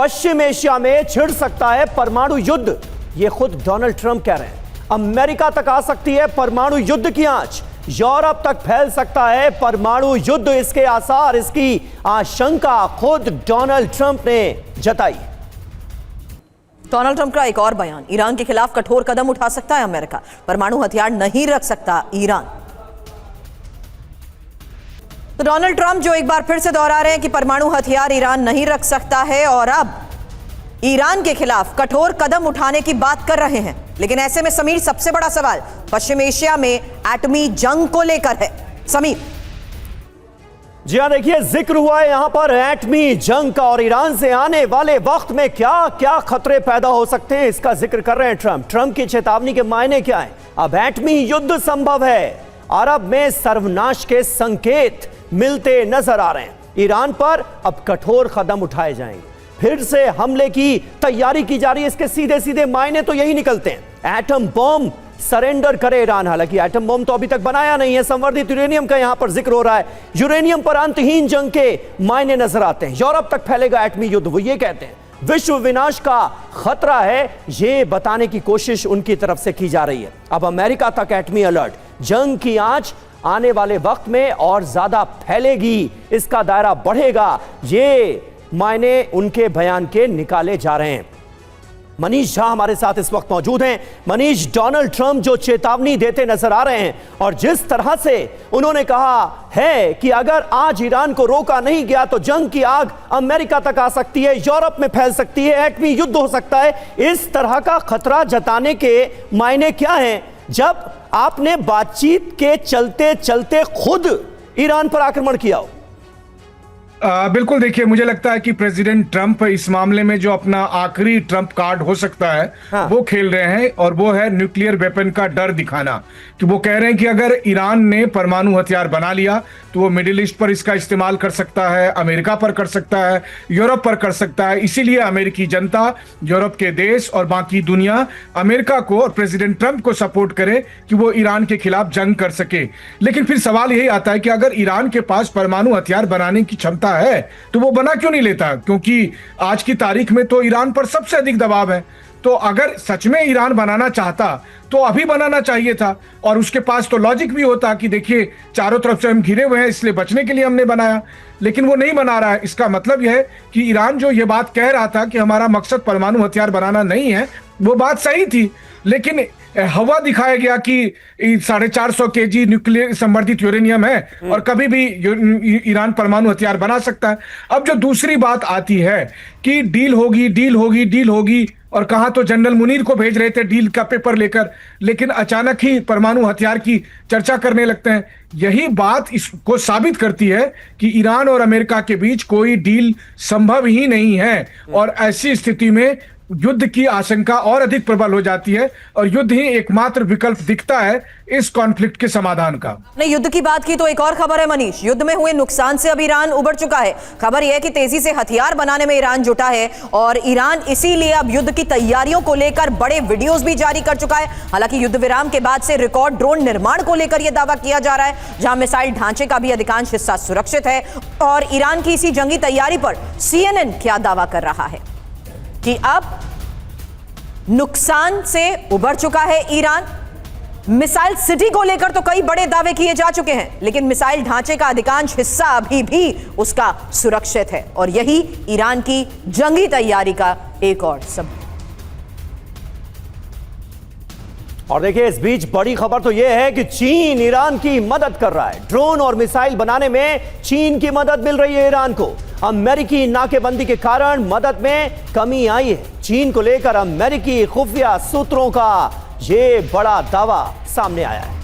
पश्चिम Asia में छिड़ सकता है परमाणु युद्ध, यह खुद डोनाल्ड ट्रंप कह रहे हैं। अमेरिका तक आ सकती है परमाणु युद्ध की आंच, यूरोप तक फैल सकता है परमाणु युद्ध, इसके आसार, इसकी आशंका खुद डोनाल्ड ट्रंप ने जताई। डोनाल्ड ट्रंप का एक और बयान, ईरान के खिलाफ कठोर कदम उठा सकता है अमेरिका, परमाणु हथियार नहीं रख सकता ईरान। तो डोनाल्ड ट्रंप जो एक बार फिर से दोहरा रहे हैं कि परमाणु हथियार ईरान नहीं रख सकता है और अब ईरान के खिलाफ कठोर कदम उठाने की बात कर रहे हैं। लेकिन ऐसे में समीर, सबसे बड़ा सवाल पश्चिम एशिया में एटमी जंग को लेकर है। समीर जी हां, देखिए जिक्र हुआ है यहां पर एटमी जंग का और ईरान से आने वाले वक्त में क्या क्या खतरे पैदा हो सकते हैं, इसका जिक्र कर रहे हैं ट्रंप। ट्रंप की चेतावनी के मायने क्या है? अब एटमी युद्ध संभव है, अरब में सर्वनाश के संकेत मिलते नजर आ रहे हैं। ईरान पर अब कठोर कदम उठाए जाएंगे, फिर से हमले की तैयारी की जा रही है। इसके सीधे सीधे मायने तो यही निकलते हैं, एटम बॉम्ब सरेंडर करे ईरान। हालांकि एटम बॉम्ब तो अभी तक बनाया नहीं है, संवर्धित यूरेनियम का यहां पर जिक्र हो रहा है। यूरेनियम पर अंतहीन जंग के मायने नजर आते हैं। यूरोप तक फैलेगा एटमी युद्ध, वो ये कहते हैं। विश्व विनाश का खतरा है, ये बताने की कोशिश उनकी तरफ से की जा रही है। अब अमेरिका तक एटमी अलर्ट, जंग की आंच आने वाले वक्त में और ज्यादा फैलेगी, इसका दायरा बढ़ेगा, ये मायने उनके बयान के निकाले जा रहे हैं। मनीष झा हमारे साथ इस वक्त मौजूद हैं। मनीष, डोनाल्ड ट्रंप जो चेतावनी देते नजर आ रहे हैं और जिस तरह से उन्होंने कहा है कि अगर आज ईरान को रोका नहीं गया तो जंग की आग अमेरिका तक आ सकती है, यूरोप में फैल सकती है, एटमी युद्ध हो सकता है, इस तरह का खतरा जताने के मायने क्या हैं जब आपने बातचीत के चलते चलते खुद ईरान पर आक्रमण किया हो? बिल्कुल, देखिए मुझे लगता है कि प्रेसिडेंट ट्रंप इस मामले में जो अपना आखिरी ट्रंप कार्ड हो सकता है वो खेल रहे हैं, और वो है न्यूक्लियर वेपन का डर दिखाना। कि वो कह रहे हैं कि अगर ईरान ने परमाणु हथियार बना लिया तो वो मिडिल ईस्ट पर इसका इस्तेमाल कर सकता है, अमेरिका पर कर सकता है, यूरोप पर कर सकता है। इसीलिए अमेरिकी जनता, यूरोप के देश और बाकी दुनिया अमेरिका को और प्रेसिडेंट ट्रंप को सपोर्ट करे कि वो ईरान के खिलाफ जंग कर सके। लेकिन फिर सवाल यही आता है कि अगर ईरान के पास परमाणु हथियार बनाने की क्षमता है तो वो बना क्यों नहीं लेता? क्योंकि आज की तारीख में तो ईरान पर सबसे अधिक दबाव है। तो अगर सच में ईरान बनाना चाहता तो अभी बनाना चाहिए था, और उसके पास तो लॉजिक भी होता कि देखिए चारों तरफ से हम घिरे हुए हैं, इसलिए बचने के लिए हमने बनाया। लेकिन वो नहीं बना रहा है। इसका मतलब यह है कि ईरान जो ये बात कह रहा था कि हमारा मकसद परमाणु हथियार बनाना नहीं है, वो बात सही थी, लेकिन हवा दिखाया गया कि 450 kg न्यूक्लियर संवर्धित यूरेनियम है और कभी भी ईरान परमाणु हथियार बना सकता है। अब जो दूसरी बात आती है कि डील होगी, डील होगी, डील होगी, और कहा तो जनरल मुनीर को भेज रहे थे डील का पेपर लेकर, लेकिन अचानक ही परमाणु हथियार की चर्चा करने लगते हैं। यही बात इसको साबित करती है कि ईरान और अमेरिका के बीच कोई डील संभव ही नहीं है, और ऐसी स्थिति में युद्ध की आशंका और अधिक प्रबल हो जाती है, और युद्ध ही एकमात्र विकल्प दिखता है इस कॉन्फ्लिक्ट के समाधान का। नहीं, युद्ध की बात की तो एक और खबर है मनीष, युद्ध में हुए नुकसान से अब ईरान उबर चुका है। खबर यह है कि तेजी से हथियार बनाने में ईरान जुटा है, और ईरान इसीलिए अब युद्ध की तैयारियों को लेकर बड़े वीडियोस भी जारी कर चुका है। हालांकि युद्ध विराम के बाद से रिकॉर्ड ड्रोन निर्माण को लेकर यह दावा किया जा रहा है, जहां मिसाइल ढांचे का भी अधिकांश हिस्सा सुरक्षित है। और ईरान की इसी जंगी तैयारी पर CNN क्या दावा कर रहा है कि अब नुकसान से उबर चुका है ईरान। मिसाइल सिटी को लेकर तो कई बड़े दावे किए जा चुके हैं, लेकिन मिसाइल ढांचे का अधिकांश हिस्सा अभी भी उसका सुरक्षित है, और यही ईरान की जंगी तैयारी का एक और सबूत। और देखिए इस बीच बड़ी खबर तो यह है कि चीन ईरान की मदद कर रहा है। ड्रोन और मिसाइल बनाने में चीन की मदद मिल रही है ईरान को। अमेरिकी नाकेबंदी के कारण मदद में कमी आई है। चीन को लेकर अमेरिकी खुफिया सूत्रों का यह बड़ा दावा सामने आया है।